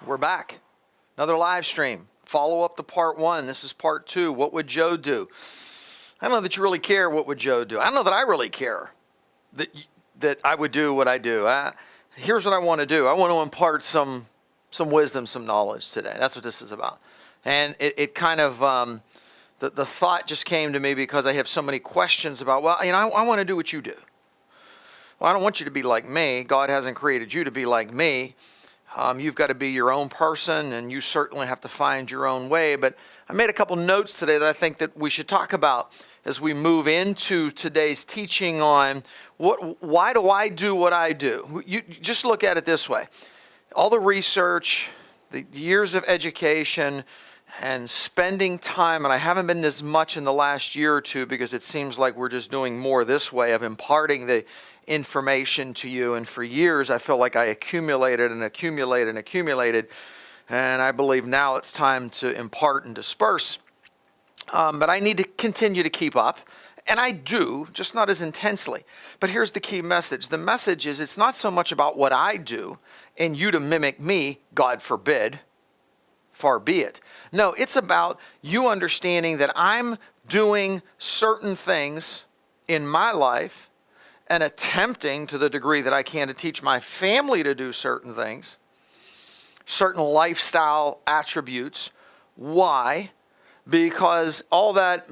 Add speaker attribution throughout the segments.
Speaker 1: We're back. Another live stream. Follow up to part 1. This is part 2. What would Joe do? I don't know that you really care what would Joe do. I don't know that I really care that I would do what I do. Here's what I want to do. I want to impart some wisdom, some knowledge today. That's what this is about. And it kind of, the thought just came to me because I have so many questions about, well, you know, I want to do what you do. Well, I don't want you to be like me. God hasn't created you to be like me. You've got to be your own person, and you certainly have to find your own way. But I made a couple notes today that I think that we should talk about as we move into today's teaching on why do I do what I do? You just look at it this way. All the research, the years of education, and spending time, and I haven't been as much in the last year or two because it seems like we're just doing more this way of imparting the information to you. And for years, I felt like I accumulated, and I believe now it's time to impart and disperse. But I need to continue to keep up, and I do, just not as intensely. But here's the key message. The message is it's not so much about what I do and you to mimic me, God forbid, far be it. No, it's about you understanding that I'm doing certain things in my life and attempting to the degree that I can to teach my family to do certain things, certain lifestyle attributes. Why? Because all that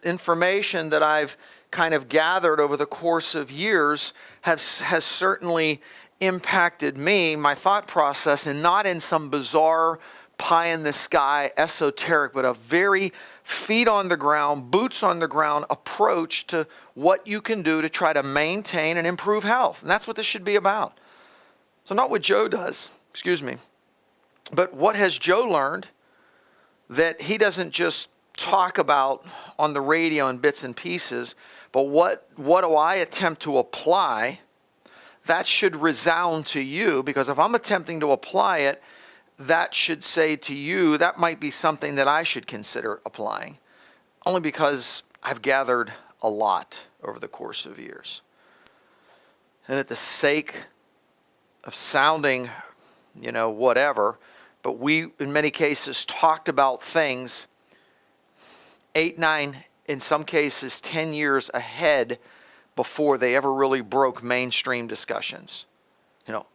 Speaker 1: information that I've kind of gathered over the course of years has certainly impacted me, my thought process, and not in some bizarre pie-in-the-sky esoteric, but a very feet on the ground, boots on the ground approach to what you can do to try to maintain and improve health. And that's what this should be about. So not what Joe does, but what has Joe learned that he doesn't just talk about on the radio in bits and pieces, but what do I attempt to apply that should resound to you? Because if I'm attempting to apply it, that should say to you, that might be something that I should consider applying, only because I've gathered a lot over the course of years. And at the sake of sounding, whatever, but we, in many cases, talked about things 8, 9, in some cases 10 years ahead before they ever really broke mainstream discussions.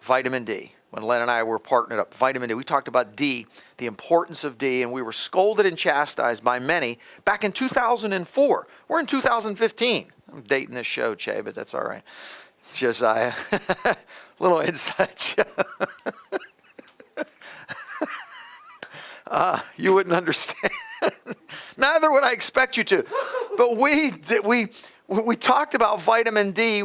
Speaker 1: Vitamin D. When Len and I were partnered up, vitamin D, we talked about D, the importance of D, and we were scolded and chastised by many back in 2004. We're in 2015. I'm dating this show, Che, but that's all right. Josiah, little inside you wouldn't understand. Neither would I expect you to. But we talked about vitamin D,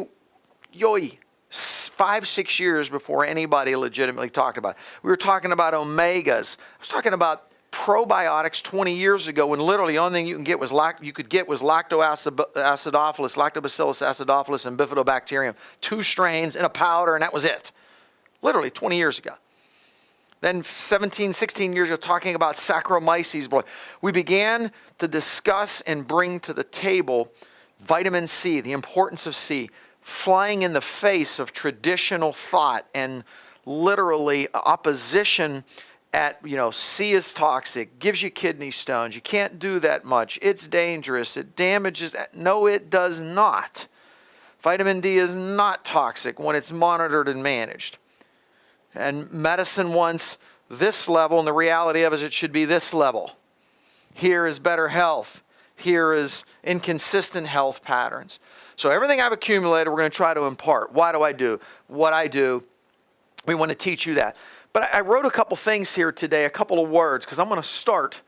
Speaker 1: 5, 6 years before anybody legitimately talked about it. We were talking about omegas. I was talking about probiotics 20 years ago when literally the only thing you could get was lactobacillus acidophilus, and bifidobacterium. 2 strains in a powder, and that was it. Literally 20 years ago. Then 17, 16 years ago, talking about Saccharomyces. We began to discuss and bring to the table vitamin C, the importance of C, flying in the face of traditional thought and literally opposition at, C is toxic, gives you kidney stones, you can't do that much, it's dangerous, it damages. No, it does not. Vitamin D is not toxic when it's monitored and managed. And medicine wants this level, and the reality of it is it should be this level. Here is better health. Here is inconsistent health patterns. So everything I've accumulated, we're going to try to impart. Why do I do what I do? We want to teach you that. But I wrote a couple things here today, a couple of words, because I'm going to start,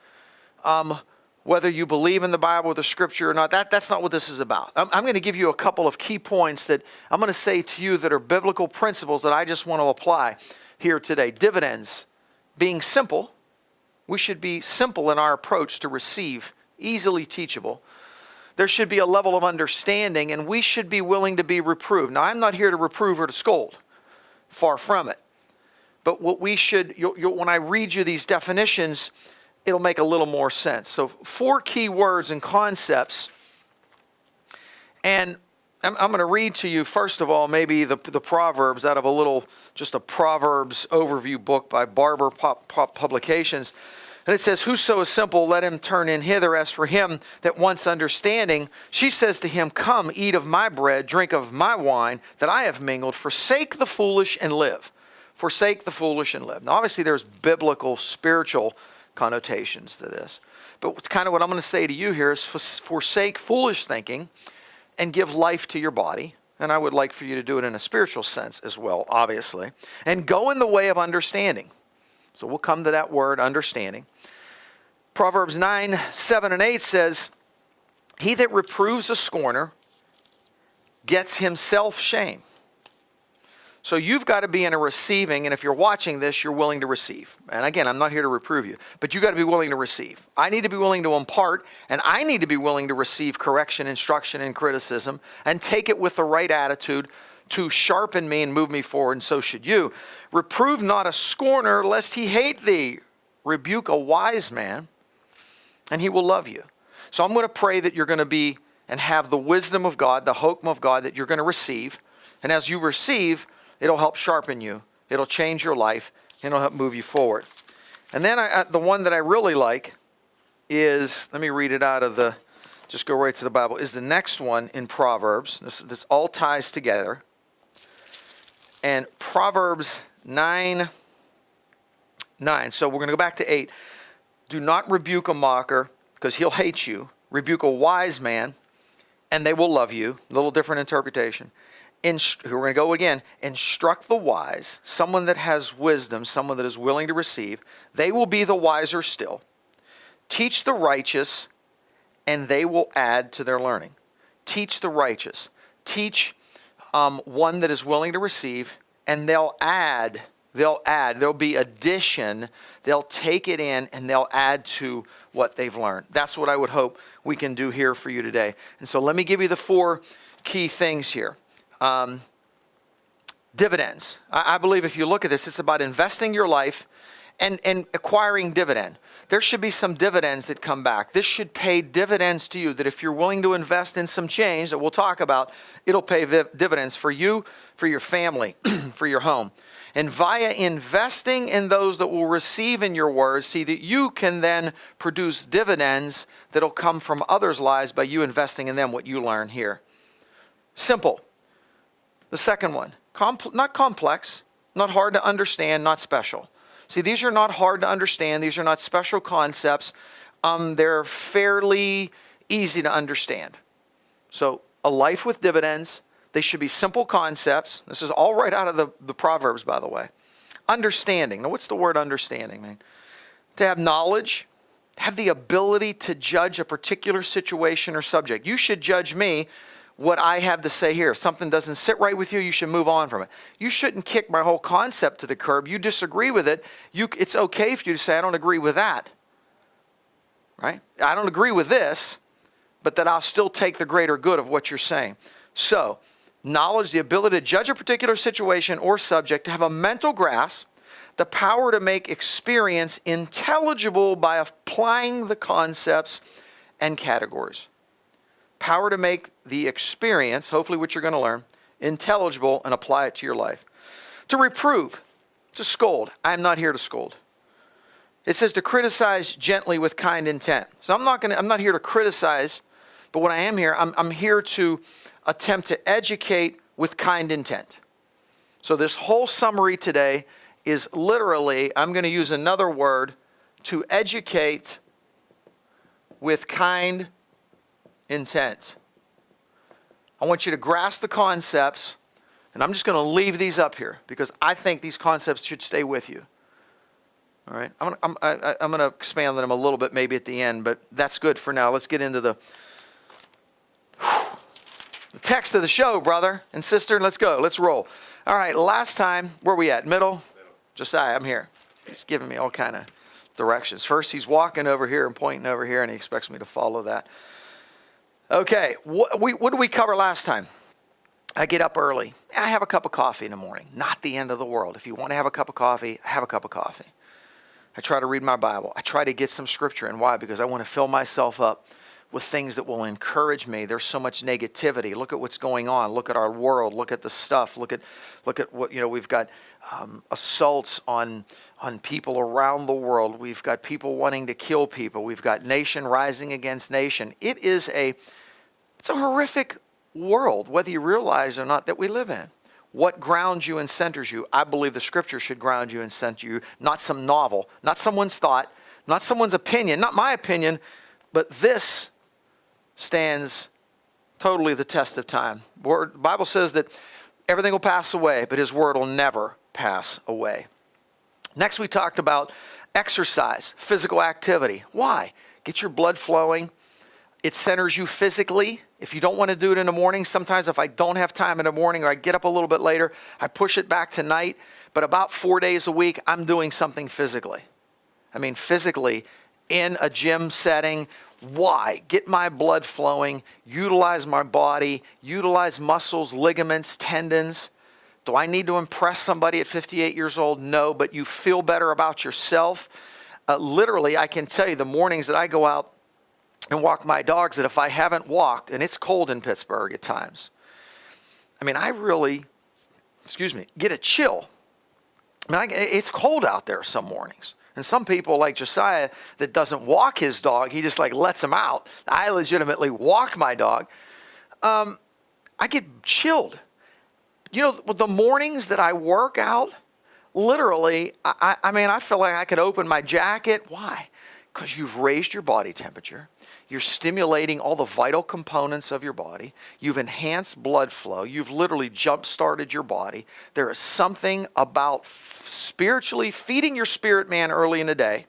Speaker 1: whether you believe in the Bible or the Scripture or not, that's not what this is about. I'm going to give you a couple of key points that I'm going to say to you that are biblical principles that I just want to apply here today. Dividends, being simple. We should be simple in our approach to receive, easily teachable. There should be a level of understanding, and we should be willing to be reproved. Now, I'm not here to reprove or to scold. Far from it. But what we should, when I read you these definitions, it'll make a little more sense. So 4 key words and concepts. And I'm going to read to you, first of all, maybe the Proverbs out of just a Proverbs overview book by Barber Publications. And it says, whoso is simple, let him turn in hither. As for him that wants understanding, she says to him, come, eat of my bread, drink of my wine that I have mingled. Forsake the foolish and live. Forsake the foolish and live. Now, obviously, there's biblical, spiritual connotations to this. But it's kind of what I'm going to say to you here is forsake foolish thinking and give life to your body. And I would like for you to do it in a spiritual sense as well, obviously. And go in the way of understanding. So we'll come to that word, understanding. Proverbs 9, 7, and 8 says, he that reproves a scorner gets himself shame. So you've got to be in a receiving, and if you're watching this, you're willing to receive. And again, I'm not here to reprove you, but you've got to be willing to receive. I need to be willing to impart, and I need to be willing to receive correction, instruction, and criticism, and take it with the right attitude to sharpen me and move me forward, and so should you. Reprove not a scorner, lest he hate thee. Rebuke a wise man, and he will love you. So I'm going to pray that you're going to be and have the wisdom of God, the hope of God that you're going to receive. And as you receive, it'll help sharpen you. It'll change your life. And it'll help move you forward. And then the one that I really like is, let me read it out of the, just go right to the Bible, is the next one in Proverbs. This all ties together. And Proverbs 9. So we're going to go back to 8. Do not rebuke a mocker, because he'll hate you. Rebuke a wise man, and they will love you. A little different interpretation. We're going to go again. Instruct the wise, someone that has wisdom, someone that is willing to receive. They will be the wiser still. Teach the righteous, and they will add to their learning. Teach the righteous. Teach one that is willing to receive, and they'll add. There'll be addition. They'll take it in, and they'll add to what they've learned. That's what I would hope we can do here for you today. And so let me give you the 4 key things here. Dividends. I believe if you look at this, it's about investing your life and acquiring dividend. There should be some dividends that come back. This should pay dividends to you, that if you're willing to invest in some change that we'll talk about, it'll pay dividends for you, for your family, for your home. And via investing in those that will receive in your words, see that you can then produce dividends that'll come from others' lives by you investing in them, what you learn here. Simple. The second one, not complex, not hard to understand, not special. See, these are not hard to understand. These are not special concepts. They're fairly easy to understand. So a life with dividends, they should be simple concepts. This is all right out of the Proverbs, by the way. Understanding. Now, what's the word understanding mean? To have knowledge, have the ability to judge a particular situation or subject. You should judge me what I have to say here. If something doesn't sit right with you, you should move on from it. You shouldn't kick my whole concept to the curb. You disagree with it. It's okay for you to say, I don't agree with that. Right? I don't agree with this, but that I'll still take the greater good of what you're saying. So, knowledge, the ability to judge a particular situation or subject, to have a mental grasp, the power to make experience intelligible by applying the concepts and categories. Power to make the experience, hopefully what you're going to learn, intelligible and apply it to your life. To reprove, to scold. I'm not here to scold. It says to criticize gently with kind intent. So I'm not here to criticize, but what I am here, I'm here to attempt to educate with kind intent. So this whole summary today is literally, I'm going to use another word, to educate with kind intent. I want you to grasp the concepts, and I'm just going to leave these up here because I think these concepts should stay with you. All right? I'm going to expand on them a little bit maybe at the end, but that's good for now. Let's get into the text of the show, brother and sister. Let's go. Let's roll. All right, last time, where are we at? Middle? Josiah, I'm here. He's giving me all kind of directions. First, he's walking over here and pointing over here, and he expects me to follow that. Okay, what did we cover last time? I get up early. I have a cup of coffee in the morning. Not the end of the world. If you want to have a cup of coffee, have a cup of coffee. I try to read my Bible. I try to get some scripture in. Why? Because I want to fill myself up with things that will encourage me. There's so much negativity. Look at what's going on. Look at our world. Look at the stuff. Look at what, we've got assaults on people around the world. We've got people wanting to kill people. We've got nation rising against nation. It's a horrific world, whether you realize or not, that we live in. What grounds you and centers you? I believe the Scripture should ground you and center you, not some novel, not someone's thought, not someone's opinion, not my opinion, but this stands totally the test of time. The Bible says that everything will pass away, but His Word will never pass away. Next, we talked about exercise, physical activity. Why? Get your blood flowing. It centers you physically. If you don't want to do it in the morning, sometimes if I don't have time in the morning or I get up a little bit later, I push it back to night. But about 4 days a week, I'm doing something physically. I mean, physically in a gym setting. Why? Get my blood flowing, utilize my body, utilize muscles, ligaments, tendons. Do I need to impress somebody at 58 years old? No, but you feel better about yourself. Literally, I can tell you the mornings that I go out and walk my dogs, that if I haven't walked, and it's cold in Pittsburgh at times, I mean, I really, get a chill. I mean, it's cold out there some mornings. And some people like Josiah that doesn't walk his dog, he just like lets him out. I legitimately walk my dog. I get chilled. The mornings that I work out, literally, I feel like I could open my jacket. Why? Because you've raised your body temperature. You're stimulating all the vital components of your body. You've enhanced blood flow. You've literally jump-started your body. There is something about spiritually feeding your spirit man early in the day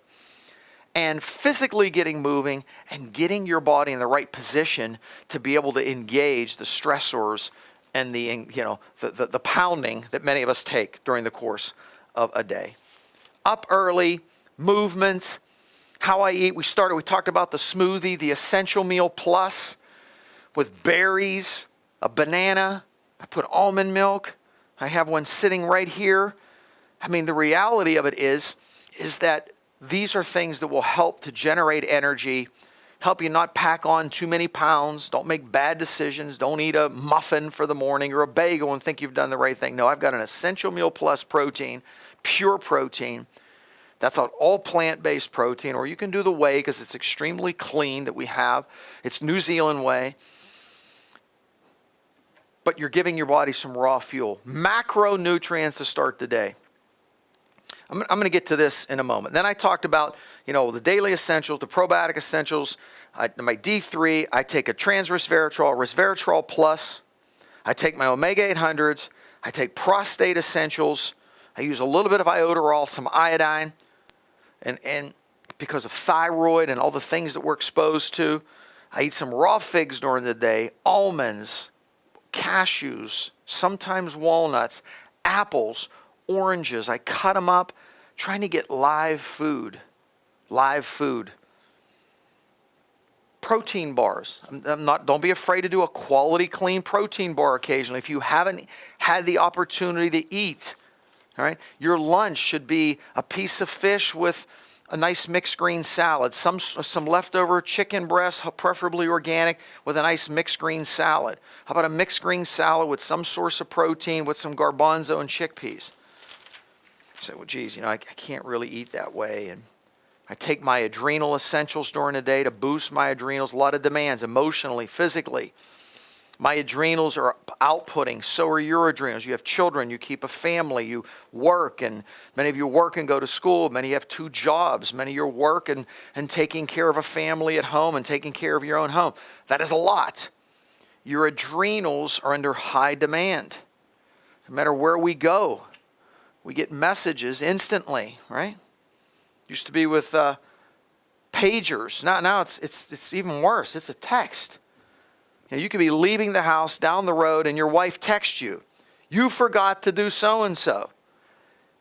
Speaker 1: and physically getting moving and getting your body in the right position to be able to engage the stressors and the pounding that many of us take during the course of a day. Up early, movement. How I eat, we talked about the smoothie, the Essential Meal Plus with berries, a banana. I put almond milk. I have one sitting right here. I mean, the reality of it is that these are things that will help to generate energy, help you not pack on too many pounds, don't make bad decisions, don't eat a muffin for the morning or a bagel and think you've done the right thing. No, I've got an Essential Meal Plus protein, pure protein. That's an all plant-based protein, or you can do the whey because it's extremely clean that we have. It's New Zealand whey. But you're giving your body some raw fuel. Macronutrients to start the day. I'm going to get to this in a moment. Then I talked about, the daily essentials, the probiotic essentials. My D3, I take a resveratrol, resveratrol plus. I take my omega 800s. I take prostate essentials. I use a little bit of iodoral, some iodine. And because of thyroid and all the things that we're exposed to, I eat some raw figs during the day, almonds, cashews, sometimes walnuts, apples, oranges. I cut them up, trying to get live food. Protein bars. Don't be afraid to do a quality, clean protein bar occasionally if you haven't had the opportunity to eat. All right. Your lunch should be a piece of fish with a nice mixed green salad, some leftover chicken breast, preferably organic, with a nice mixed green salad. How about a mixed green salad with some source of protein with some garbanzo and chickpeas? You say, well, geez, I can't really eat that way. And I take my adrenal essentials during the day to boost my adrenals. A lot of demands emotionally, physically. My adrenals are outputting, so are your adrenals. You have children, you keep a family, you work, and many of you work and go to school. Many have 2 jobs. Many of you work and taking care of a family at home and taking care of your own home. That is a lot. Your adrenals are under high demand. No matter where we go, we get messages instantly, right? Used to be with pagers. Now it's even worse. It's a text. You could be leaving the house down the road and your wife texts you. You forgot to do so-and-so.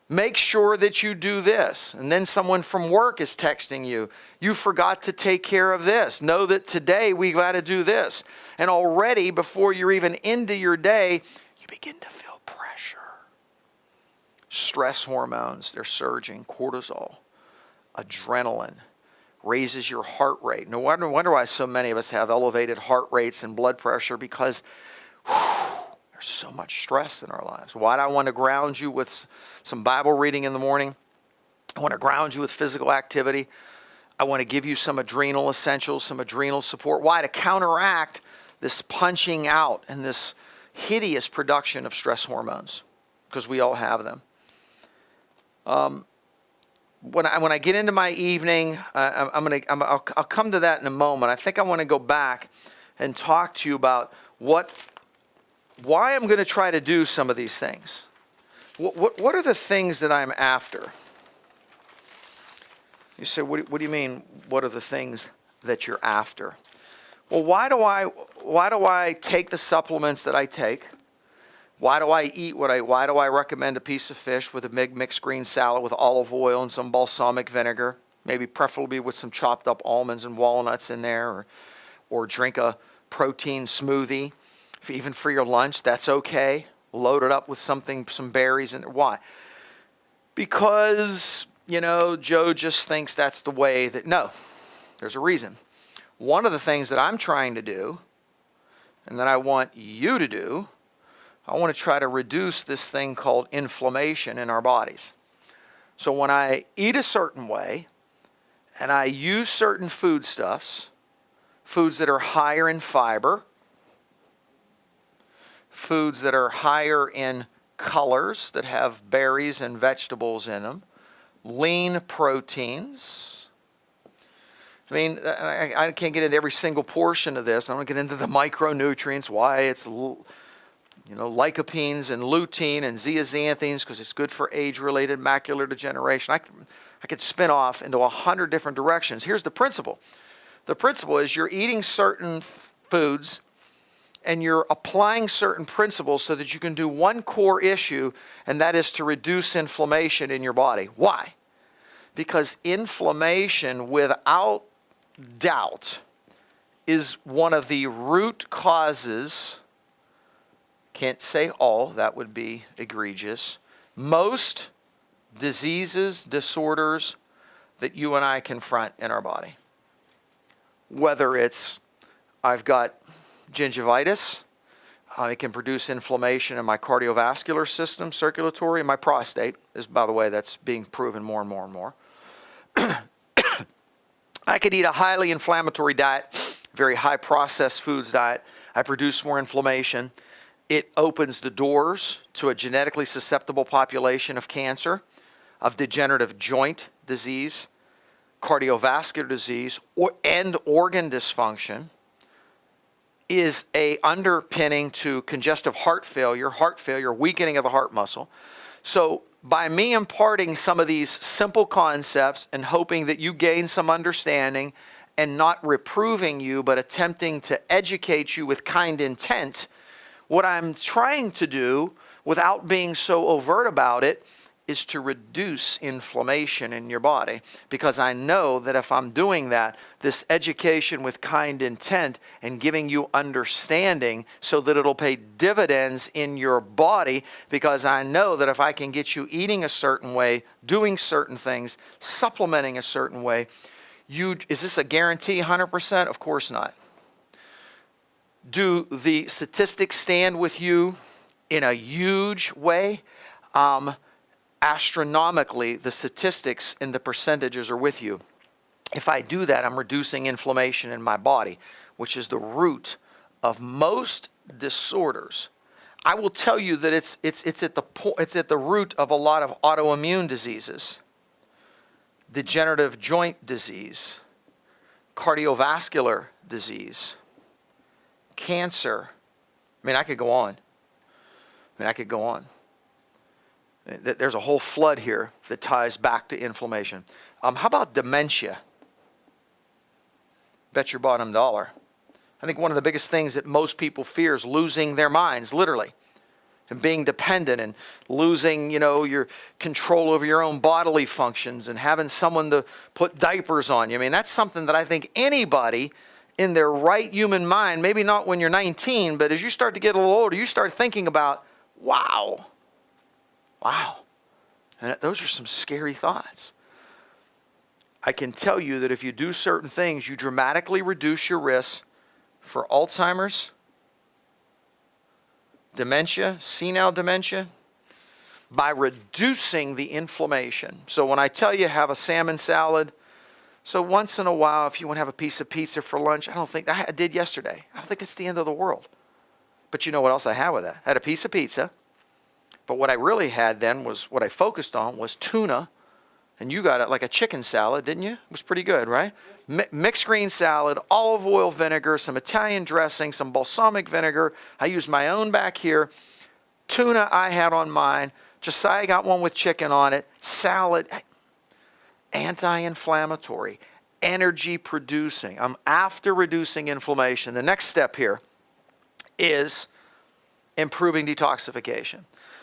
Speaker 1: Make sure that you do this. And then someone from work is texting you. You forgot to take care of this. Know that today we've got to do this. And already before you're even into your day, you begin to feel pressure. Stress hormones, they're surging. Cortisol, adrenaline. raises your heart rate. No wonder why so many of us have elevated heart rates and blood pressure, because there's so much stress in our lives. Why do I want to ground you with some Bible reading in the morning? I want to ground you with physical activity. I want to give you some adrenal essentials, some adrenal support. Why? To counteract this punching out and this hideous production of stress hormones, because we all have them. When I get into my evening, I'll come to that in a moment. I think I want to go back and talk to you about why I'm going to try to do some of these things. What are the things that I'm after? You say, what do you mean? What are the things that you're after? Well, why do I take the supplements that I take? Why do I eat why do I recommend a piece of fish with a big mixed green salad with olive oil and some balsamic vinegar, maybe preferably with some chopped up almonds and walnuts in there, or drink a protein smoothie, even for your lunch, that's okay. Load it up with some berries in there. Why? Because, Joe just thinks that's the way that, no, there's a reason. One of the things that I'm trying to do, and that I want you to do, I want to try to reduce this thing called inflammation in our bodies. So when I eat a certain way, and I use certain foodstuffs, foods that are higher in fiber, foods that are higher in colors, that have berries and vegetables in them, lean proteins. I mean, I can't get into every single portion of this. I don't get into the micronutrients, why it's, lycopenes and lutein and zeaxanthines, because it's good for age-related macular degeneration. I could spin off into 100 different directions. Here's the principle. The principle is you're eating certain foods and you're applying certain principles so that you can do one core issue, and that is to reduce inflammation in your body. Why? Because inflammation, without doubt, is one of the root causes, can't say all, that would be egregious, most diseases, disorders that you and I confront in our body. Whether it's, I've got gingivitis, it can produce inflammation in my cardiovascular system, circulatory, and my prostate, is, by the way, that's being proven more and more and more. I could eat a highly inflammatory diet, very high processed foods diet. I produce more inflammation. It opens the doors to a genetically susceptible population of cancer, of degenerative joint disease, cardiovascular disease, and organ dysfunction. Is a underpinning to congestive heart failure, weakening of the heart muscle. So by me imparting some of these simple concepts and hoping that you gain some understanding, and not reproving you, but attempting to educate you with kind intent, what I'm trying to do, without being so overt about it, is to reduce inflammation in your body. Because I know that if I'm doing that, this education with kind intent and giving you understanding so that it'll pay dividends in your body, because I know that if I can get you eating a certain way, doing certain things, supplementing a certain way, is this a guarantee 100%? Of course not. Do the statistics stand with you in a huge way? Astronomically, the statistics and the percentages are with you. If I do that, I'm reducing inflammation in my body, which is the root of most disorders. I will tell you that it's at the root of a lot of autoimmune diseases, degenerative joint disease, cardiovascular disease, cancer. I could go on. There's a whole flood here that ties back to inflammation. How about dementia? Bet your bottom dollar. I think one of the biggest things that most people fear is losing their minds, literally, and being dependent and losing, your control over your own bodily functions and having someone to put diapers on you. That's something that I think anybody in their right human mind, maybe not when you're 19, but as you start to get a little older, you start thinking about, wow. And those are some scary thoughts. I can tell you that if you do certain things, you dramatically reduce your risk for Alzheimer's, dementia, senile dementia, by reducing the inflammation. So when I tell you have a salmon salad, so once in a while, if you want to have a piece of pizza for lunch, I did yesterday. I don't think it's the end of the world. But you know what else I had with that? I had a piece of pizza. But what I really had then was, what I focused on was tuna. And you got it like a chicken salad, didn't you? It was pretty good, right? Mixed green salad, olive oil vinegar, some Italian dressing, some balsamic vinegar. I used my own back here. Tuna I had on mine. Josiah got one with chicken on it. Salad. Anti-inflammatory, energy producing. I'm after reducing inflammation. The next step here is improving detoxification.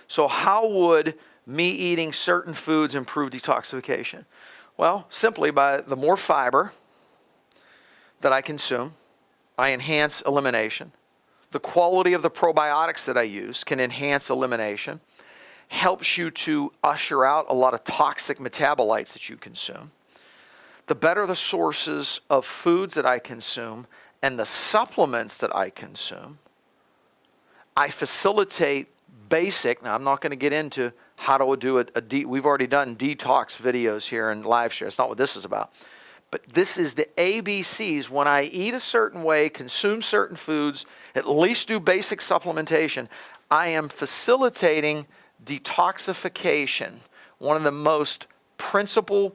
Speaker 1: So how would me eating certain foods improve detoxification? Well, simply by the more fiber that I consume, I enhance elimination. The quality of the probiotics that I use can enhance elimination. Helps you to usher out a lot of toxic metabolites that you consume. The better the sources of foods that I consume and the supplements that I consume, I facilitate basic. Now, I'm not going to get into how to do we've already done detox videos here and live share. That's not what this is about. But this is the ABCs. When I eat a certain way, consume certain foods, at least do basic supplementation, I am facilitating detoxification, one of the most principal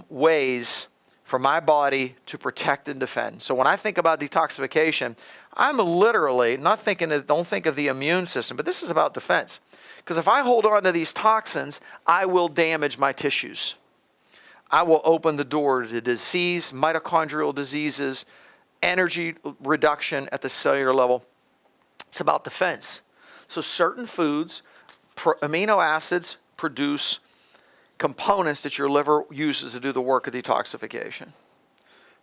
Speaker 1: ways for my body to protect and defend. So when I think about detoxification, I'm literally not thinking don't think of the immune system, but this is about defense. Because if I hold on to these toxins, I will damage my tissues. I will open the door to disease, mitochondrial diseases, energy reduction at the cellular level. It's about defense. So certain foods, amino acids, produce components that your liver uses to do the work of detoxification.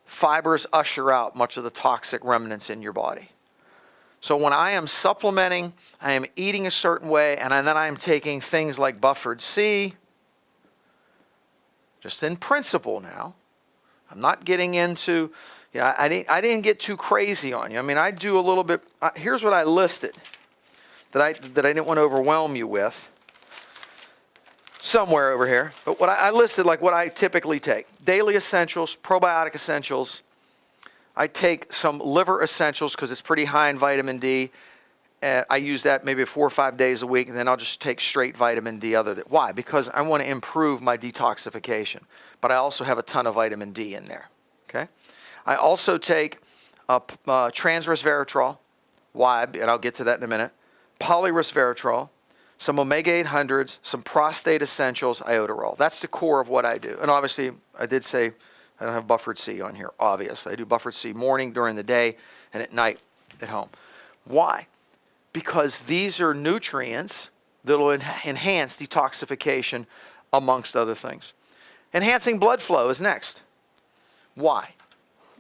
Speaker 1: Fibers usher out much of the toxic remnants in your body. So when I am supplementing, I am eating a certain way, and then I am taking things like buffered C, just in principle now. I'm not getting into, I didn't get too crazy on you. I mean, I do a little bit. Here's what I listed that I didn't want to overwhelm you with. Somewhere over here. But what I listed, like what I typically take. Daily essentials, probiotic essentials. I take some liver essentials because it's pretty high in vitamin D. I use that maybe 4 or 5 days a week, and then I'll just take straight vitamin D. Why? Because I want to improve my detoxification. But I also have a ton of vitamin D in there. Okay. I also take transresveratrol. Why? And I'll get to that in a minute. Polyresveratrol, some omega 800s, some prostate essentials, iodoral. That's the core of what I do. And obviously, I did say I don't have buffered C on here, obviously. I do buffered C morning, during the day, and at night at home. Why? Because these are nutrients that will enhance detoxification amongst other things. Enhancing blood flow is next. Why?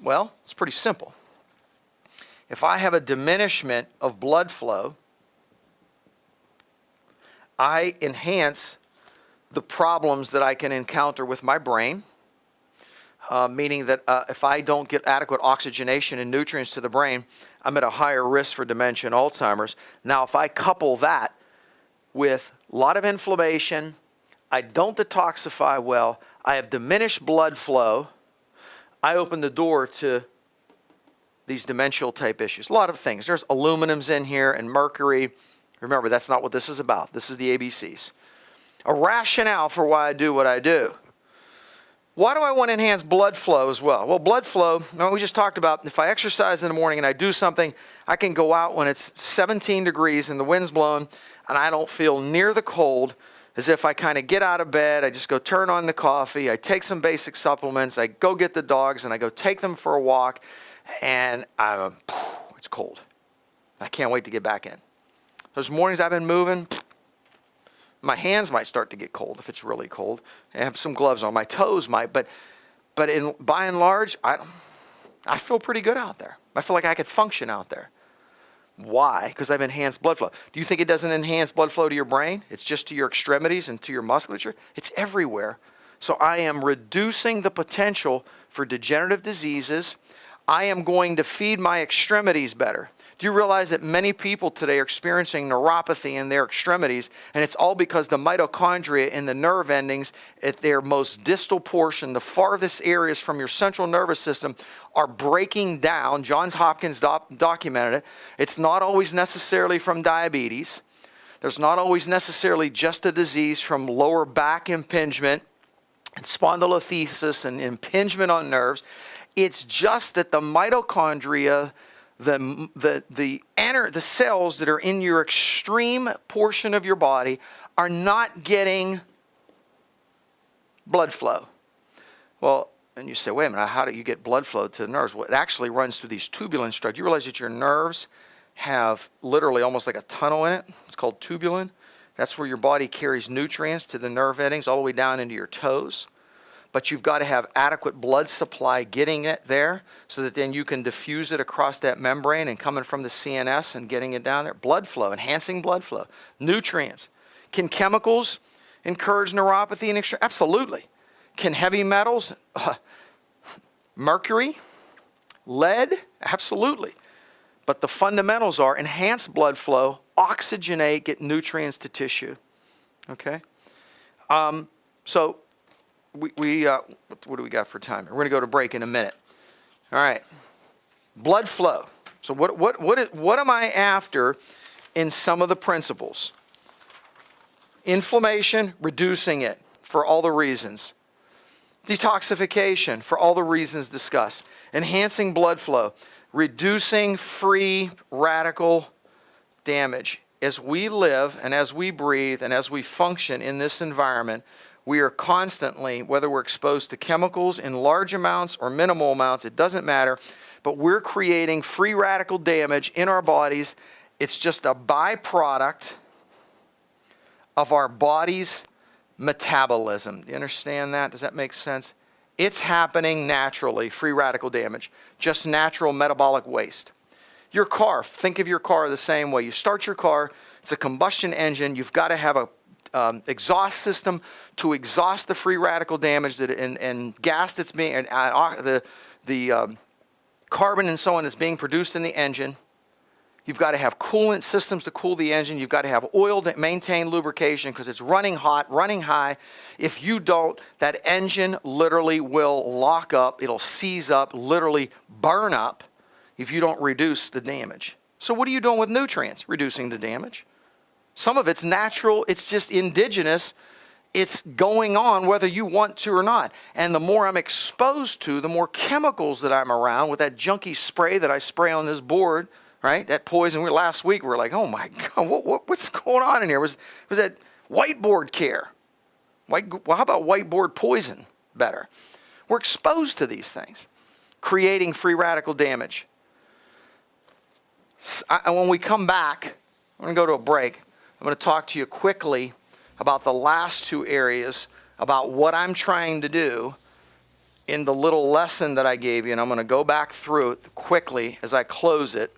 Speaker 1: Well, it's pretty simple. If I have a diminishment of blood flow, I enhance the problems that I can encounter with my brain, meaning that if I don't get adequate oxygenation and nutrients to the brain, I'm at a higher risk for dementia and Alzheimer's. Now, if I couple that with a lot of inflammation, I don't detoxify well, I have diminished blood flow, I open the door to these demential type issues. A lot of things. There's aluminums in here and mercury. Remember, that's not what this is about. This is the ABCs. A rationale for why I do what I do. Why do I want to enhance blood flow as well? Well, blood flow, we just talked about if I exercise in the morning and I do something, I can go out when it's 17 degrees and the wind's blowing and I don't feel near the cold, as if I kind of get out of bed, I just go turn on the coffee, I take some basic supplements, I go get the dogs and I go take them for a walk, and it's cold. I can't wait to get back in. Those mornings I've been moving, my hands might start to get cold if it's really cold. I have some gloves on. My toes might, but by and large, I feel pretty good out there. I feel like I could function out there. Why? Because I've enhanced blood flow. Do you think it doesn't enhance blood flow to your brain? It's just to your extremities and to your musculature? It's everywhere. So I am reducing the potential for degenerative diseases. I am going to feed my extremities better. Do you realize that many people today are experiencing neuropathy in their extremities, and it's all because the mitochondria in the nerve endings at their most distal portion, the farthest areas from your central nervous system, are breaking down. Johns Hopkins documented it. It's not always necessarily from diabetes. There's not always necessarily just a disease from lower back impingement and spondylolisthesis and impingement on nerves. It's just that the mitochondria, the cells that are in your extreme portion of your body are not getting blood flow. Well, and you say, wait a minute, how do you get blood flow to the nerves? Well, it actually runs through these tubulin structures. You realize that your nerves have literally almost like a tunnel in it. It's called tubulin. That's where your body carries nutrients to the nerve endings all the way down into your toes. But you've got to have adequate blood supply getting it there so that then you can diffuse it across that membrane and coming from the CNS and getting it down there. Blood flow, enhancing blood flow, nutrients. Can chemicals encourage neuropathy and extreme? Absolutely. Can heavy metals, mercury, lead? Absolutely. But the fundamentals are enhance blood flow, oxygenate, get nutrients to tissue. Okay? So what do we got for time? We're going to go to break in a minute. All right. Blood flow. So what am I after in some of the principles? Inflammation, reducing it for all the reasons. Detoxification for all the reasons discussed. Enhancing blood flow. Reducing free radical damage. As we live and as we breathe and as we function in this environment, we are constantly, whether we're exposed to chemicals in large amounts or minimal amounts, it doesn't matter, but we're creating free radical damage in our bodies. It's just a byproduct of our body's metabolism. Do you understand that? Does that make sense? It's happening naturally, free radical damage, just natural metabolic waste. Your car, think of your car the same way. You start your car, it's a combustion engine, you've got to have a exhaust system to exhaust the free radical damage that and gas that's being the carbon and so on that's being produced in the engine. You've got to have coolant systems to cool the engine. You've got to have oil to maintain lubrication because it's running hot, running high. If you don't, that engine literally will lock up. It'll seize up, literally burn up if you don't reduce the damage. So what are you doing with nutrients? Reducing the damage. Some of it's natural. It's just indigenous. It's going on whether you want to or not. And the more I'm exposed to, the more chemicals that I'm around with that junky spray that I spray on this board, right? That poison. Last week we were like, oh my God, what's going on in here? Was that whiteboard care? Well, how about whiteboard poison better? We're exposed to these things, creating free radical damage. When we come back, I'm going to go to a break. I'm going to talk to you quickly about the last two areas, about what I'm trying to do in the little lesson that I gave you. And I'm going to go back through it quickly as I close it.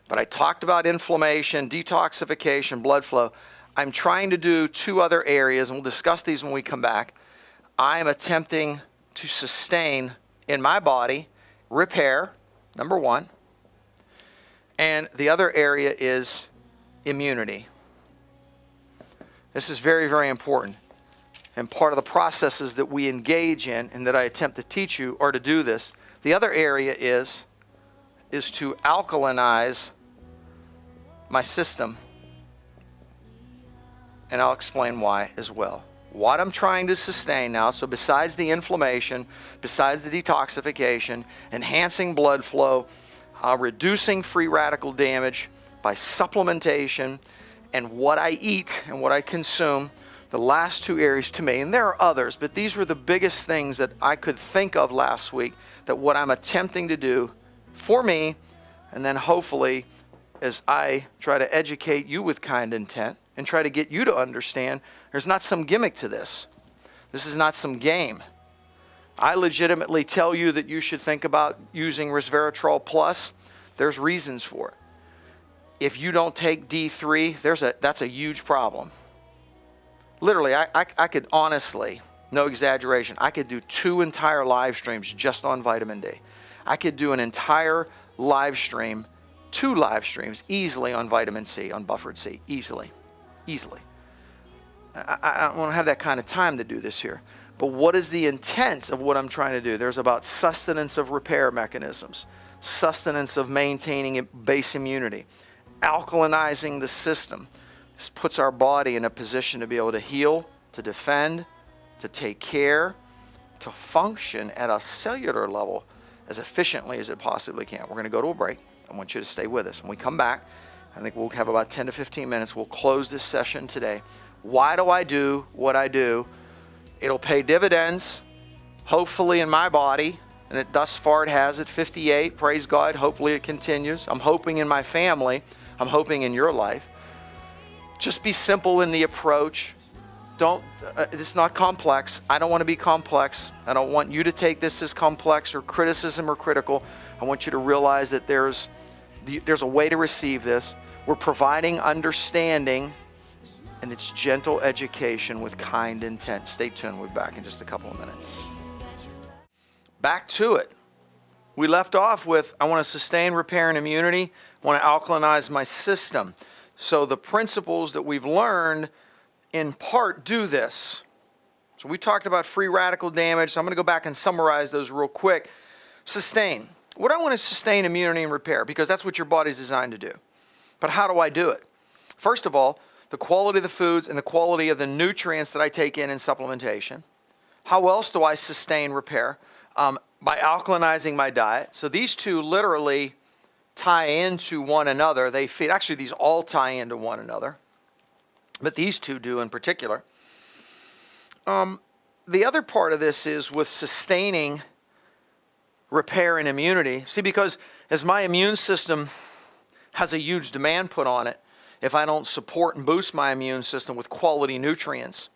Speaker 1: But I talked about inflammation, detoxification, blood flow. I'm trying to do two other areas, and we'll discuss these when we come back. I am attempting to sustain in my body, repair, number one. And the other area is immunity. This is very, very important. And part of the processes that we engage in and that I attempt to teach you are to do this. The other area is to alkalinize my system. And I'll explain why as well. What I'm trying to sustain now, so besides the inflammation, besides the detoxification, enhancing blood flow, reducing free radical damage by supplementation, and what I eat and what I consume, the last two areas to me, and there are others, but these were the biggest things that I could think of last week, that what I'm attempting to do for me, and then hopefully as I try to educate you with kind intent and try to get you to understand there's not some gimmick to this. This is not some game. I legitimately tell you that you should think about using resveratrol plus. There's reasons for it. If you don't take D3, that's a huge problem. Literally, I could honestly, No exaggeration. I could do 2 entire live streams just on vitamin D. I could do an entire live stream, 2 live streams easily on vitamin C, on buffered C, easily. I don't want to have that kind of time to do this here. But what is the intent of what I'm trying to do? There's about sustenance of repair mechanisms, sustenance of maintaining base immunity, alkalinizing the system. This puts our body in a position to be able to heal, to defend, to take care, to function at a cellular level as efficiently as it possibly can. We're going to go to a break. I want you to stay with us. When we come back, I think we'll have about 10 to 15 minutes. We'll close this session today. Why do I do what I do? It'll pay dividends, hopefully in my body, and thus far it has at 58. Praise God. Hopefully it continues. I'm hoping in my family. I'm hoping in your life. Just be simple in the approach. It's not complex. I don't want to be complex. I don't want you to take this as complex or criticism or critical. I want you to realize that there's a way to receive this. We're providing understanding, and it's gentle education with kind intent. Stay tuned. We'll be back in just a couple of minutes. Back to it. We left off with, I want to sustain, repair, and immunity. I want to alkalinize my system. So the principles that we've learned in part do this. So we talked about free radical damage. So I'm going to go back and summarize those real quick. Sustain. What I want to sustain immunity and repair, because that's what your body's designed to do. But how do I do it? First of all, the quality of the foods and the quality of the nutrients that I take in supplementation. How else do I sustain repair? By alkalinizing my diet. So these two literally tie into one another. They feed. Actually, these all tie into one another. But these two do in particular. The other part of this is with sustaining repair and immunity. See, because as my immune system has a huge demand put on it, if I don't support and boost my immune system with quality nutrients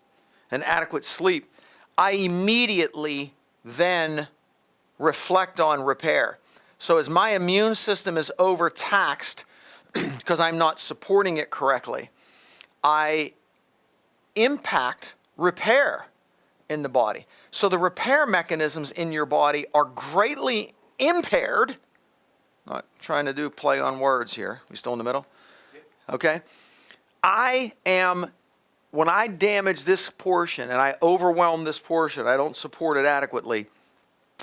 Speaker 1: and adequate sleep, I immediately then reflect on repair. So as my immune system is overtaxed because I'm not supporting it correctly, I impact repair in the body. So the repair mechanisms in your body are greatly impaired. Not trying to do play on words here. We still in the middle? Okay? When I damage this portion and I overwhelm this portion, I don't support it adequately,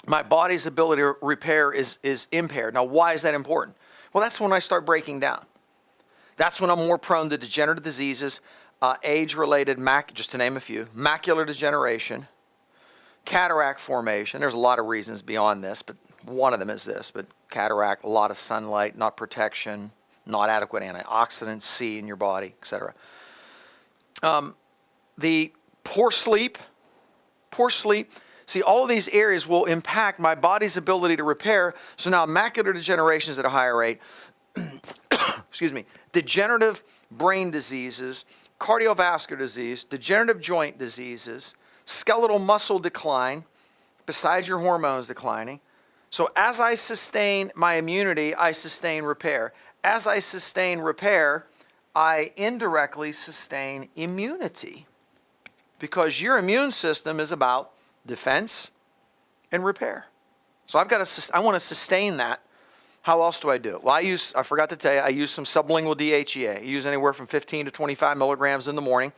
Speaker 1: my body's ability to repair is impaired. Now, why is that important? Well, that's when I start breaking down. That's when I'm more prone to degenerative diseases, age-related, just to name a few, macular degeneration, cataract formation. There's a lot of reasons beyond this, but one of them is this. But cataract, a lot of sunlight, not protection, not adequate antioxidants, C in your body, etc. The poor sleep. See, all of these areas will impact my body's ability to repair. So now macular degeneration is at a higher rate. Excuse me. Degenerative brain diseases, cardiovascular disease, degenerative joint diseases, skeletal muscle decline, besides your hormones declining. So as I sustain my immunity, I sustain repair. As I sustain repair, I indirectly sustain immunity, because your immune system is about defense and repair. So I want to sustain that. How else do I do it? Well, I forgot to tell you, I use some sublingual DHEA. I use anywhere from 15 to 25 milligrams in the morning.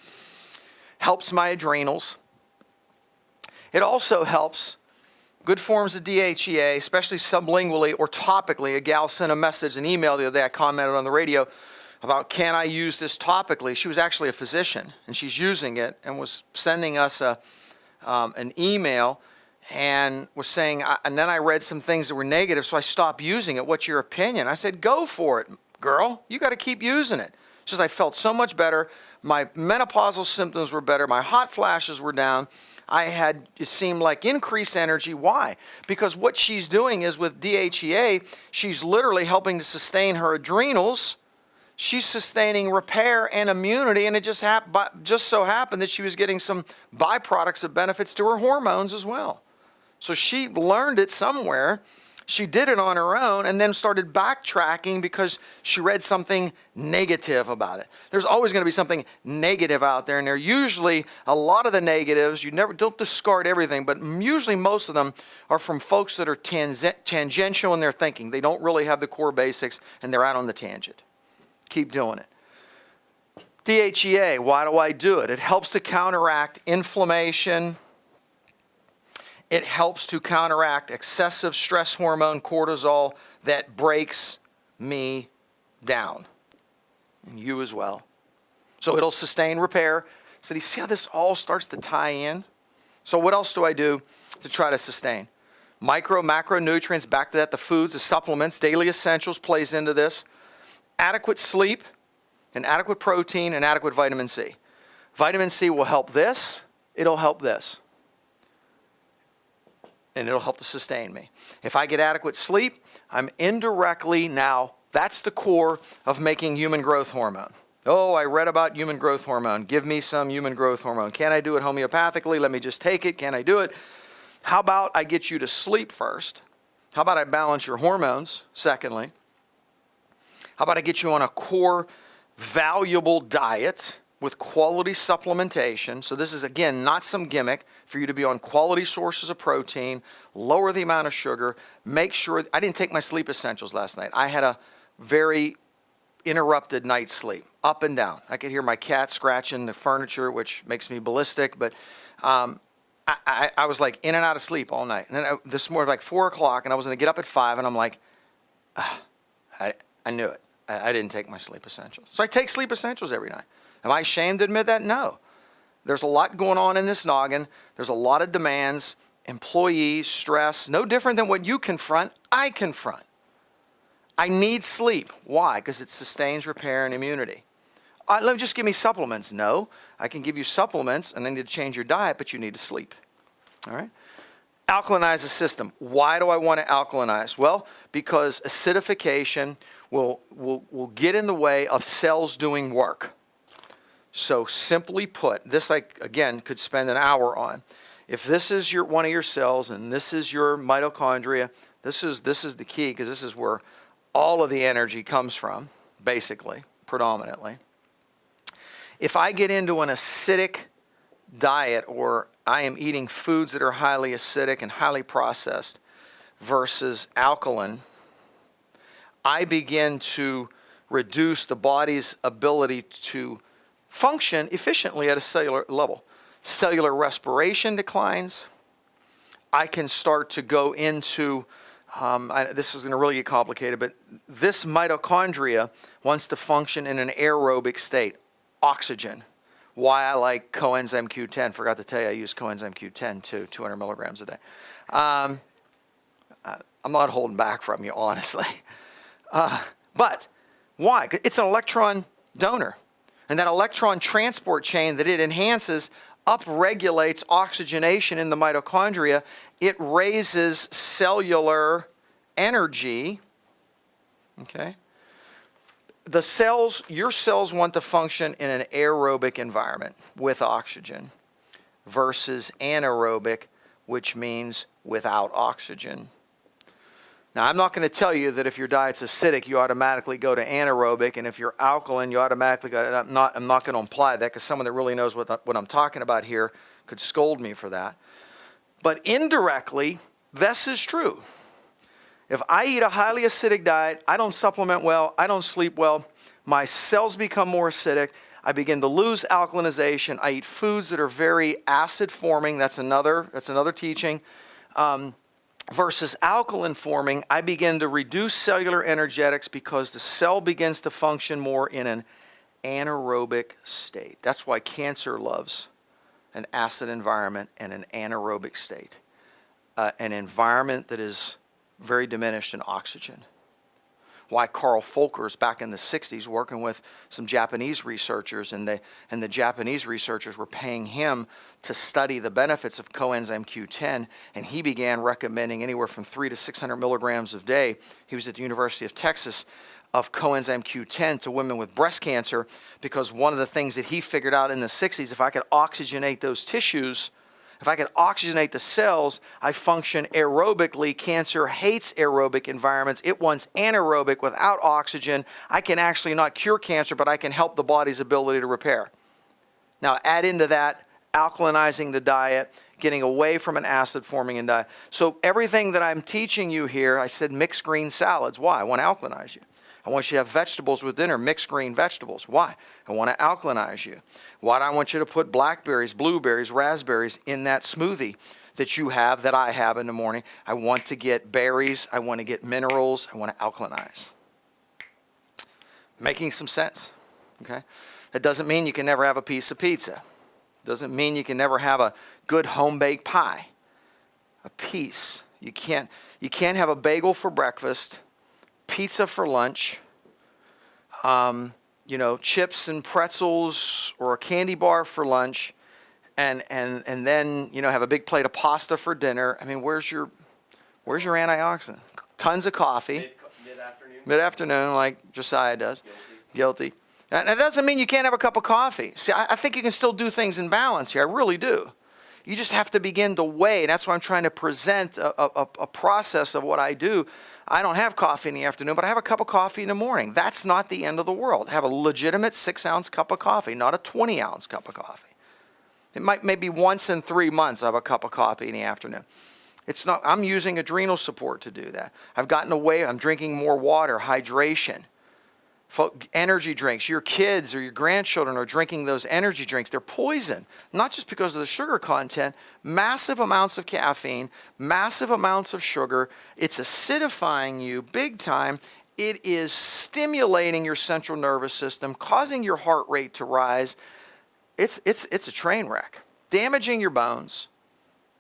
Speaker 1: Helps my adrenals. It also helps good forms of DHEA, especially sublingually or topically. A gal sent an email the other day. I commented on the radio about, can I use this topically? She was actually a physician, and she's using it and was sending us an email and was saying, and then I read some things that were negative, so I stopped using it. What's your opinion? I said, go for it, girl. You got to keep using it. She says, I felt so much better. My menopausal symptoms were better. My hot flashes were down. It seemed like increased energy. Why? Because what she's doing is with DHEA, she's literally helping to sustain her adrenals. She's sustaining repair and immunity, and it just so happened that she was getting some byproducts of benefits to her hormones as well. So she learned it somewhere, She did it on her own and then started backtracking because she read something negative about it. There's always going to be something negative out there, and they're usually a lot of the negatives. You never don't discard everything, but usually most of them are from folks that are tangential in their thinking. They don't really have the core basics, and they're out on the tangent. Keep doing it. DHEA, why do I do it? It helps to counteract inflammation. It helps to counteract excessive stress hormone, cortisol, that breaks me down. And you as well. So it'll sustain repair. So you see how this all starts to tie in? So what else do I do to try to sustain? Micro, macronutrients, back to that, the foods, the supplements, daily essentials plays into this. Adequate sleep, and adequate protein, and adequate vitamin C. Vitamin C will help this. It'll help this. And it'll help to sustain me. If I get adequate sleep, I'm indirectly now, that's the core of making human growth hormone. Oh, I read about human growth hormone. Give me some human growth hormone. Can I do it homeopathically? Let me just take it. Can I do it? How about I get you to sleep first? How about I balance your hormones, secondly? How about I get you on a core, valuable diet with quality supplementation. So this is, again, not some gimmick for you to be on quality sources of protein, lower the amount of sugar, make sure. I didn't take my sleep essentials last night. I had a very interrupted night's sleep, up and down. I could hear my cat scratching the furniture, which makes me ballistic, but I was like in and out of sleep all night. And then this morning, like 4 o'clock, and I was going to get up at 5, and I'm like, I knew it. I didn't take my sleep essentials. So I take sleep essentials every night. Am I ashamed to admit that? No. There's a lot going on in this noggin. There's a lot of demands, employees, stress, no different than what you confront, I confront. I need sleep. Why? Because it sustains repair and immunity. Let me just give me supplements. No, I can give you supplements and I need to change your diet, but you need to sleep. All right? Alkalinize the system. Why do I want to alkalinize? Well, because acidification will get in the way of cells doing work. So simply put, this I, again, could spend an hour on. If this is one of your cells and this is your mitochondria, this is the key, because this is where all of the energy comes from, basically, predominantly. If I get into an acidic diet, or I am eating foods that are highly acidic and highly processed versus alkaline, I begin to reduce the body's ability to function efficiently at a cellular level. Cellular respiration declines. I can start to go into, this is going to really get complicated, but this mitochondria wants to function in an aerobic state, oxygen. Why I like coenzyme Q10. Forgot to tell you I use coenzyme Q10 too, 200 milligrams a day. I'm not holding back from you, honestly. But why? It's an electron donor. And that electron transport chain that it enhances upregulates oxygenation in the mitochondria. It raises cellular energy. Okay? The cells, your cells want to function in an aerobic environment with oxygen versus anaerobic, which means without oxygen. Now, I'm not going to tell you that if your diet's acidic, you automatically go to anaerobic, and if you're alkaline, you automatically go to, I'm not going to imply that, because someone that really knows what I'm talking about here could scold me for that. But indirectly, this is true. If I eat a highly acidic diet, I don't supplement well, I don't sleep well, my cells become more acidic, I begin to lose alkalinization, I eat foods that are very acid forming, that's another teaching. Versus alkaline forming, I begin to reduce cellular energetics because the cell begins to function more in an anaerobic state. That's why cancer loves an acid environment and an anaerobic state. An environment that is very diminished in oxygen. Why Carl Folker's back in the 60s working with some Japanese researchers, and the Japanese researchers were paying him to study the benefits of coenzyme Q10, and he began recommending anywhere from 300 to 600 milligrams a day. He was at the University of Texas, of coenzyme Q10 to women with breast cancer, because one of the things that he figured out in the 60s, if I could oxygenate those tissues, If I can oxygenate the cells, I function aerobically. Cancer hates aerobic environments. It wants anaerobic without oxygen. I can actually not cure cancer, but I can help the body's ability to repair. Now add into that alkalinizing the diet, getting away from an acid-forming diet. So everything that I'm teaching you here, I said mixed green salads. Why? I want to alkalinize you. I want you to have vegetables with dinner, mixed green vegetables. Why? I want to alkalinize you. Why do I want you to put blackberries, blueberries, raspberries in that smoothie that you have, that I have in the morning? I want to get berries. I want to get minerals. I want to alkalinize. Making some sense, okay? That doesn't mean you can never have a piece of pizza. Doesn't mean you can never have a good home-baked pie. A piece. You can't have a bagel for breakfast, pizza for lunch, chips and pretzels or a candy bar for lunch, and then have a big plate of pasta for dinner. I mean, where's your antioxidant? Tons of coffee. Mid-afternoon, like Josiah does. Guilty. And that doesn't mean you can't have a cup of coffee. See, I think you can still do things in balance here. I really do. You just have to begin to weigh, and that's why I'm trying to present a process of what I do. I don't have coffee in the afternoon, but I have a cup of coffee in the morning. That's not the end of the world. Have a legitimate 6-ounce cup of coffee, not a 20-ounce cup of coffee. It might maybe once in 3 months I have a cup of coffee in the afternoon. It's not. I'm using adrenal support to do that. I've gotten away. I'm drinking more water, hydration. Energy drinks. Your kids or your grandchildren are drinking those energy drinks. They're poison, not just because of the sugar content. Massive amounts of caffeine, massive amounts of sugar. It's acidifying you big time. It is stimulating your central nervous system, causing your heart rate to rise. It's a train wreck, damaging your bones,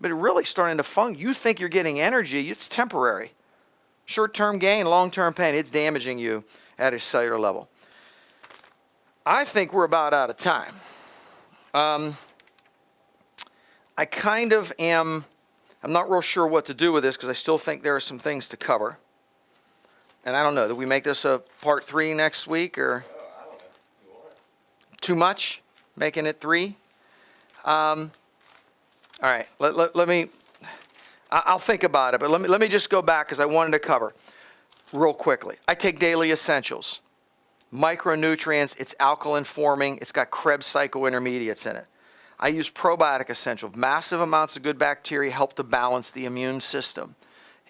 Speaker 1: but it really starting to function. You think you're getting energy. It's temporary. Short-term gain, long-term pain. It's damaging you at a cellular level. I think we're about out of time. I kind of am, I'm not real sure what to do with this because I still think there are some things to cover. And I don't know, do we make this a part 3 next week or
Speaker 2: I don't know. You want it?
Speaker 1: too much? Making it 3? All right, let me, I'll think about it, but let me just go back because I wanted to cover real quickly. I take daily essentials, micronutrients. It's alkaline forming. It's got Krebs psychointermediates in it. I use probiotic essentials. Massive amounts of good bacteria help to balance the immune system.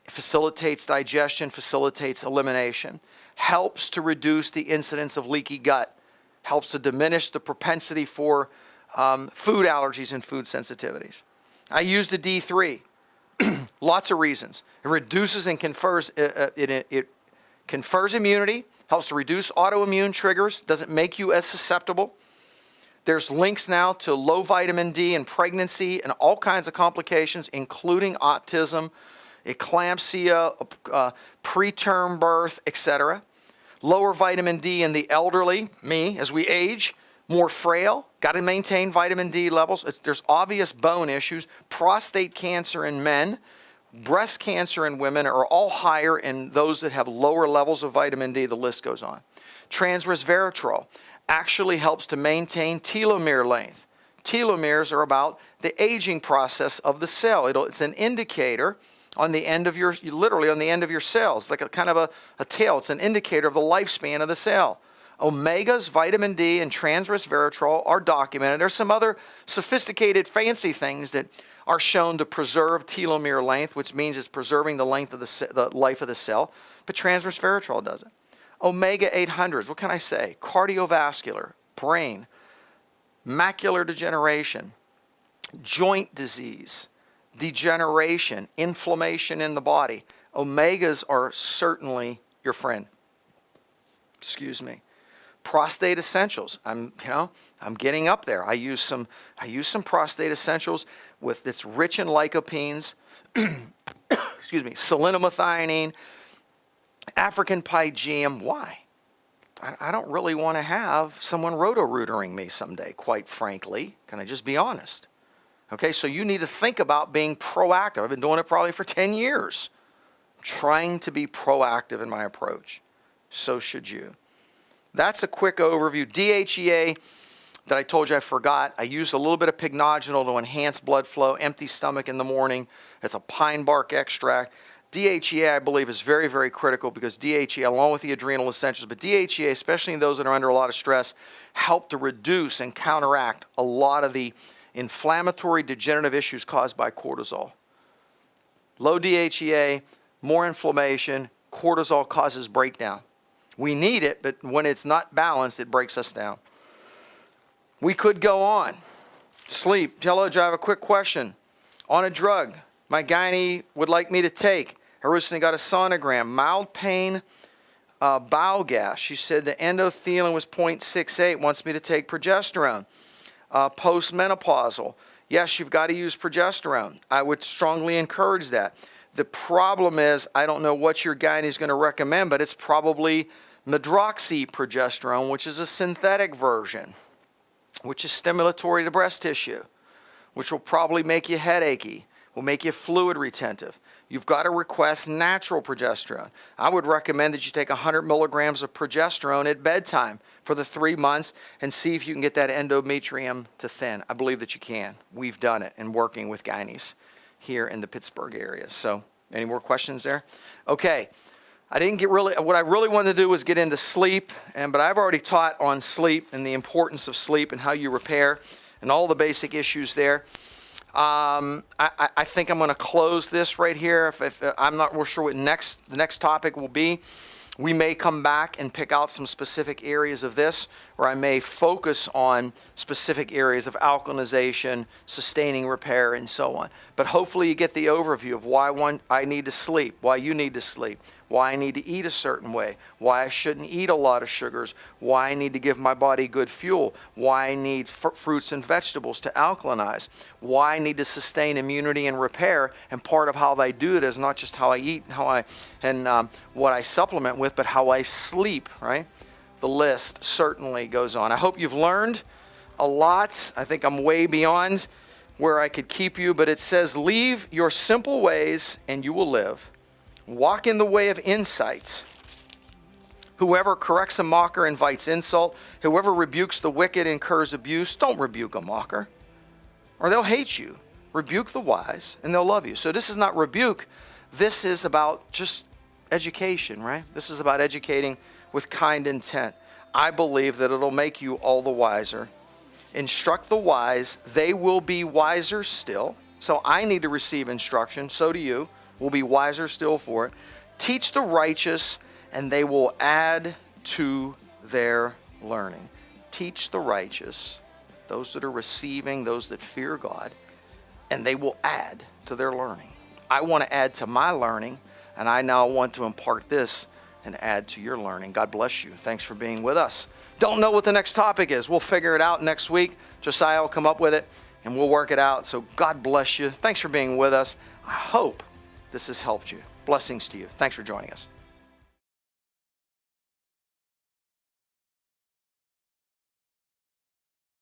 Speaker 1: It facilitates digestion, facilitates elimination, helps to reduce the incidence of leaky gut, helps to diminish the propensity for food allergies and food sensitivities. I use the D3. Lots of reasons. It reduces and confers, it confers immunity, helps to reduce autoimmune triggers, doesn't make you as susceptible. There's links now to low vitamin D in pregnancy and all kinds of complications, including autism, eclampsia, preterm birth, etc. Lower vitamin D in the elderly, me, as we age, more frail, got to maintain vitamin D levels. There's obvious bone issues. Prostate cancer in men, breast cancer in women are all higher in those that have lower levels of vitamin D. The list goes on. Resveratrol actually helps to maintain telomere length. Telomeres are about the aging process of the cell. It's an indicator on the end of your, literally on the end of your cells, like a kind of a tail. It's an indicator of the lifespan of the cell. Omegas, vitamin D, and resveratrol are documented. There's some other sophisticated, fancy things that are shown to preserve telomere length, which means it's preserving the length of the life of the cell. But resveratrol does it. Omega 800s, what can I say? Cardiovascular, brain, macular degeneration, joint disease, degeneration, inflammation in the body. Omegas are certainly your friend. Excuse me. Prostate essentials. I'm getting up there. I use some prostate essentials with it's rich in lycopenes. Excuse me. Selenomethionine, African pygeum. Why? I don't really want to have someone roto-rootering me someday, quite frankly. Can I just be honest? Okay, so you need to think about being proactive. I've been doing it probably for 10 years. Trying to be proactive in my approach. So should you. That's a quick overview. DHEA, that I told you I forgot. I used a little bit of pycnogenol to enhance blood flow, empty stomach in the morning. It's a pine bark extract. DHEA, I believe, is very, very critical because DHEA, along with the adrenal essentials, but DHEA, especially in those that are under a lot of stress, help to reduce and counteract a lot of the inflammatory degenerative issues caused by cortisol. Low DHEA, more inflammation, cortisol causes breakdown. We need it, but when it's not balanced, it breaks us down. We could go on. Sleep. Hello, Joe, I have a quick question. On a drug my gynae would like me to take. I recently got a sonogram. Mild pain, bowel gas. She said the endothelin was 0.68. Wants me to take progesterone. Postmenopausal. Yes, you've got to use progesterone. I would strongly encourage that. The problem is, I don't know what your gynae is going to recommend, but it's probably medroxyprogesterone, which is a synthetic version, which is stimulatory to breast tissue, which will probably make you headachy, will make you fluid retentive. You've got to request natural progesterone. I would recommend that you take 100 milligrams of progesterone at bedtime for the 3 months and see if you can get that endometrium to thin. I believe that you can. We've done it in working with gynaes here in the Pittsburgh area. So, any more questions there? Okay. I didn't get really, what I really wanted to do was get into sleep, but I've already taught on sleep and the importance of sleep and how you repair and all the basic issues there. I think I'm going to close this right here. If I'm not real sure what the next topic will be. We may come back and pick out some specific areas of this, or I may focus on specific areas of alkalinization, sustaining repair, and so on. But hopefully you get the overview of why I need to sleep, why you need to sleep, why I need to eat a certain way, why I shouldn't eat a lot of sugars, why I need to give my body good fuel, why I need fruits and vegetables to alkalinize, why I need to sustain immunity and repair, and part of how I do it is not just how I eat and what I supplement with, but how I sleep, right? The list certainly goes on. I hope you've learned a lot. I think I'm way beyond where I could keep you, but it says, leave your simple ways and you will live. Walk in the way of insights. Whoever corrects a mocker invites insult. Whoever rebukes the wicked incurs abuse. Don't rebuke a mocker, or they'll hate you. Rebuke the wise, and they'll love you. So this is not rebuke. This is about just education, right? This is about educating with kind intent. I believe that it'll make you all the wiser. Instruct the wise. They will be wiser still. So I need to receive instruction. So do you. Will be wiser still for it. Teach the righteous, and they will add to their learning. Teach the righteous, those that are receiving, those that fear God, and they will add to their learning. I want to add to my learning, and I now want to impart this and add to your learning. God bless you. Thanks for being with us. Don't know what the next topic is. We'll figure it out next week. Josiah will come up with it, and we'll work it out. So God bless you. Thanks for being with us. I hope this has helped you. Blessings to you. Thanks for joining us.